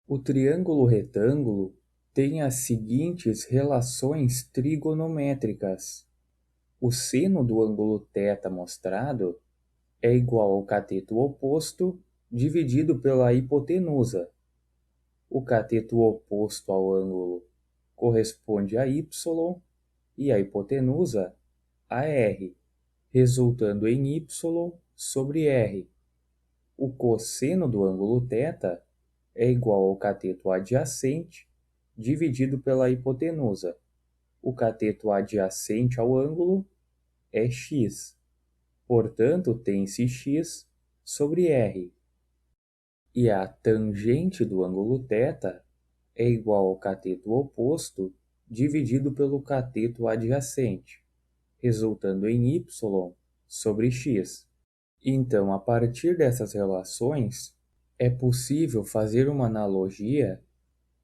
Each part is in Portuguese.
O triângulo retângulo tem as seguintes relações trigonométricas. O seno do ângulo θ mostrado é igual ao cateto oposto dividido pela hipotenusa. O cateto oposto ao ângulo corresponde a y e a hipotenusa a r, resultando em y sobre r. O cosseno do ângulo θ é igual ao cateto adjacente dividido pela hipotenusa. O cateto adjacente ao ângulo é x, portanto, tem-se x sobre r. E a tangente do ângulo θ é igual ao cateto oposto dividido pelo cateto adjacente, resultando em y sobre x. Então, a partir dessas relações, é possível fazer uma analogia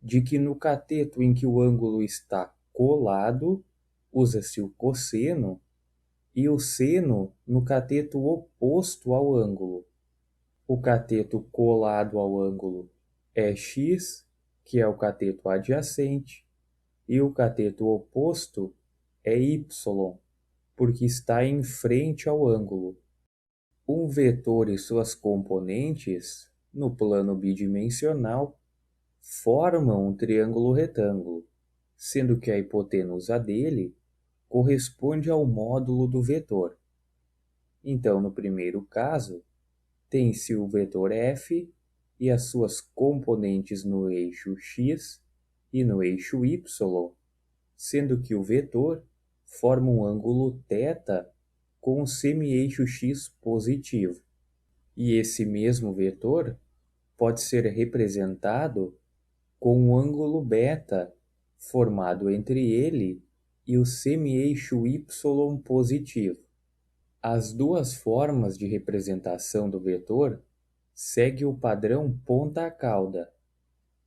de que no cateto em que o ângulo está colado, usa-se o cosseno, e o seno no cateto oposto ao ângulo. O cateto colado ao ângulo é x, que é o cateto adjacente, e o cateto oposto é y, porque está em frente ao ângulo. Um vetor e suas componentes, no plano bidimensional, formam um triângulo retângulo, sendo que a hipotenusa dele corresponde ao módulo do vetor. Então, no primeiro caso, tem-se o vetor f e as suas componentes no eixo x e no eixo y, sendo que o vetor forma um ângulo θ com o semi-eixo x positivo. E esse mesmo vetor pode ser representado com um ângulo β formado entre ele e o semi-eixo y positivo. As duas formas de representação do vetor seguem o padrão ponta-cauda.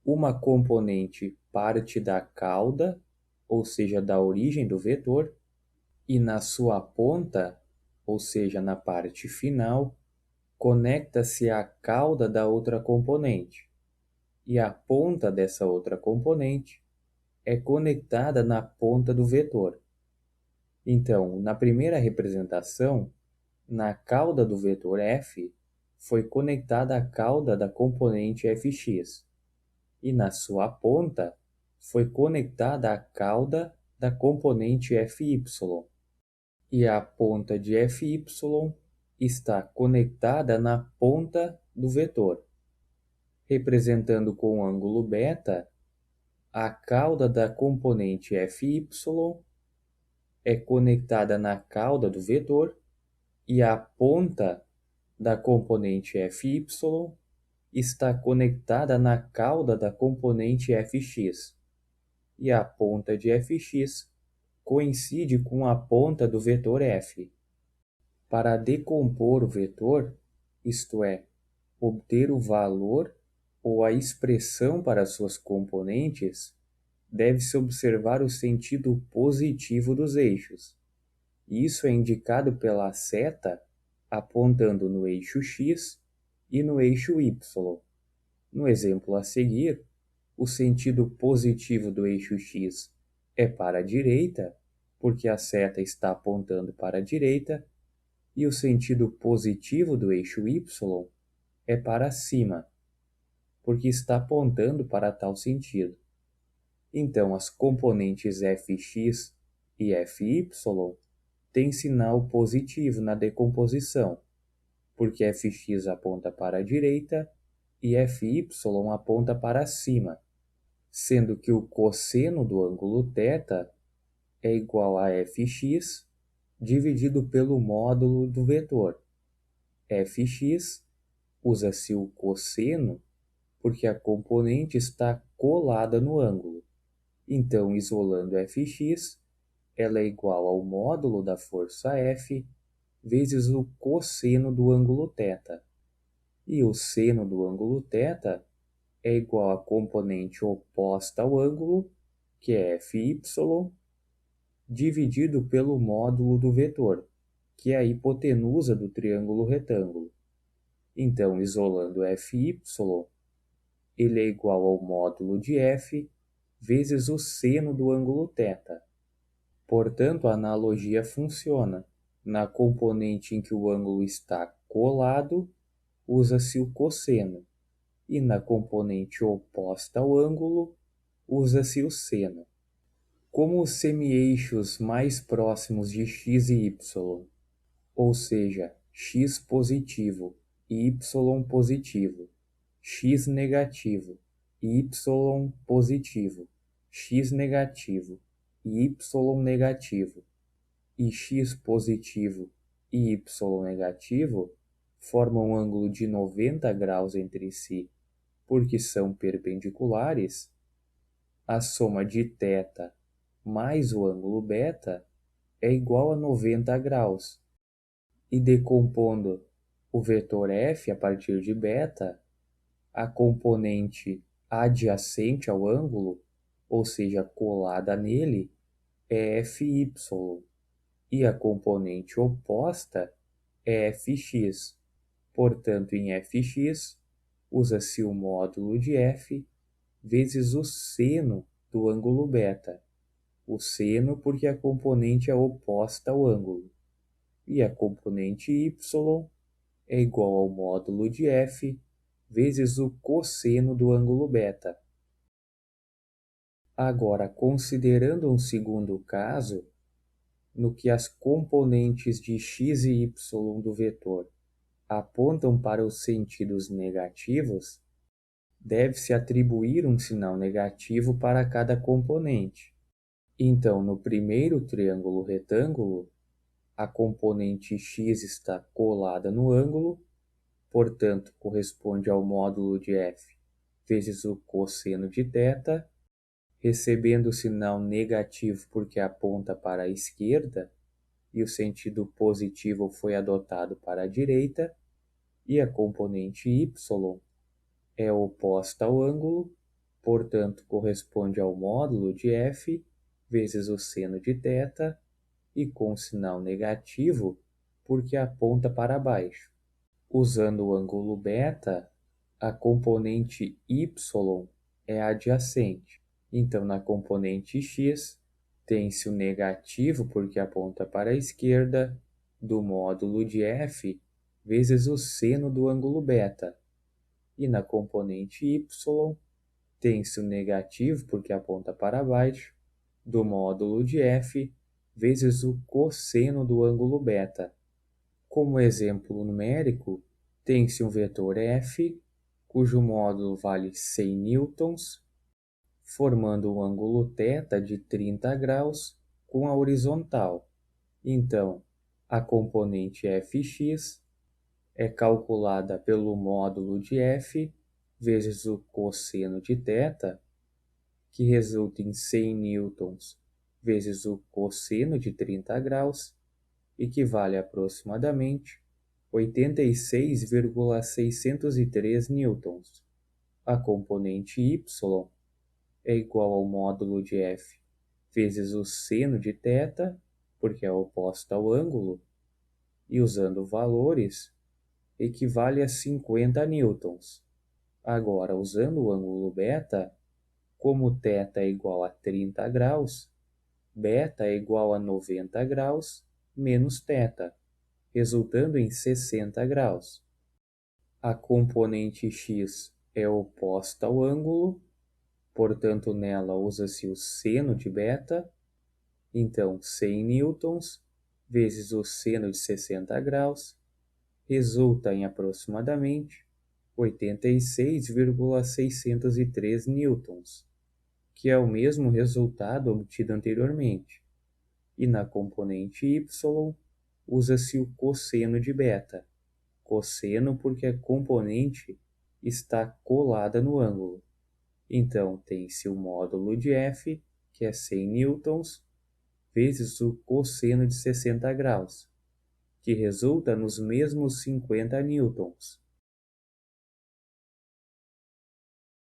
Uma componente parte da cauda, ou seja, da origem do vetor, e na sua ponta, ou seja, na parte final, conecta-se à cauda da outra componente, e a ponta dessa outra componente é conectada na ponta do vetor. Então, na primeira representação, na cauda do vetor f foi conectada a cauda da componente fx, e na sua ponta foi conectada a cauda da componente fy, e a ponta de fy está conectada na ponta do vetor, representando com o ângulo β a cauda da componente fy é conectada na cauda do vetor e a ponta da componente fy está conectada na cauda da componente fx, e a ponta de fx coincide com a ponta do vetor f. Para decompor o vetor, isto é, obter o valor ou a expressão para suas componentes, deve-se observar o sentido positivo dos eixos. Isso é indicado pela seta apontando no eixo x e no eixo y. No exemplo a seguir, o sentido positivo do eixo x é para a direita, porque a seta está apontando para a direita, e o sentido positivo do eixo y é para cima, porque está apontando para tal sentido. Então, as componentes fx e fy têm sinal positivo na decomposição, porque fx aponta para a direita e fy aponta para cima, sendo que o cosseno do ângulo θ é igual a fx dividido pelo módulo do vetor. Fx usa-se o cosseno porque a componente está colada no ângulo. Então, isolando fx, ela é igual ao módulo da força F vezes o cosseno do ângulo θ. E o seno do ângulo θ é igual à componente oposta ao ângulo, que é fy, dividido pelo módulo do vetor, que é a hipotenusa do triângulo retângulo. Então, isolando fy, ele é igual ao módulo de f vezes o seno do ângulo θ. Portanto, a analogia funciona. Na componente em que o ângulo está colado, usa-se o cosseno, e na componente oposta ao ângulo, usa-se o seno. Como os semi-eixos mais próximos de x e y, ou seja, x positivo e y positivo, x negativo e y positivo, x negativo e y negativo, e x positivo e y negativo formam um ângulo de 90 graus entre si, porque são perpendiculares, a soma de θ mais o ângulo β é igual a 90 graus. E decompondo o vetor f a partir de β, a componente adjacente ao ângulo, ou seja, colada nele, é fy, e a componente oposta é fx. Portanto, em fx, usa-se o módulo de f vezes o seno do ângulo β. O seno porque a componente é oposta ao ângulo. E a componente y é igual ao módulo de f vezes o cosseno do ângulo β. Agora, considerando um segundo caso, no que as componentes de x e y do vetor apontam para os sentidos negativos, deve-se atribuir um sinal negativo para cada componente. Então, no primeiro triângulo retângulo, a componente x está colada no ângulo, portanto, corresponde ao módulo de f vezes o cosseno de θ, recebendo o sinal negativo porque aponta para a esquerda e o sentido positivo foi adotado para a direita, e a componente y é oposta ao ângulo, portanto, corresponde ao módulo de f vezes o seno de θ, e com sinal negativo porque aponta para baixo. Usando o ângulo β, a componente y é adjacente. Então, na componente x, tem-se o negativo porque aponta para a esquerda do módulo de f vezes o seno do ângulo β. E na componente y, tem-se o negativo porque aponta para baixo do módulo de f vezes o cosseno do ângulo β. Como exemplo numérico, tem-se um vetor f, cujo módulo vale 100 newtons, formando um ângulo θ de 30 graus com a horizontal. Então, a componente fx é calculada pelo módulo de f vezes o cosseno de θ, que resulta em 100 newtons vezes o cosseno de 30 graus, e que vale aproximadamente 86,603 newtons. A componente y é igual ao módulo de f vezes o seno de θ, porque é oposta ao ângulo, e usando valores, equivale a 50 newtons. Agora, usando o ângulo β, como θ é igual a 30 graus, β é igual a 90 graus menos θ, resultando em 60 graus. A componente x é oposta ao ângulo, portanto, nela usa-se o seno de β, então 100 newtons vezes o seno de 60 graus resulta em aproximadamente 86,603 newtons, que é o mesmo resultado obtido anteriormente. E na componente y, usa-se o cosseno de β. Cosseno porque a componente está colada no ângulo. Então, tem-se o módulo de f, que é 100 newtons, vezes o cosseno de 60 graus, que resulta nos mesmos 50 newtons.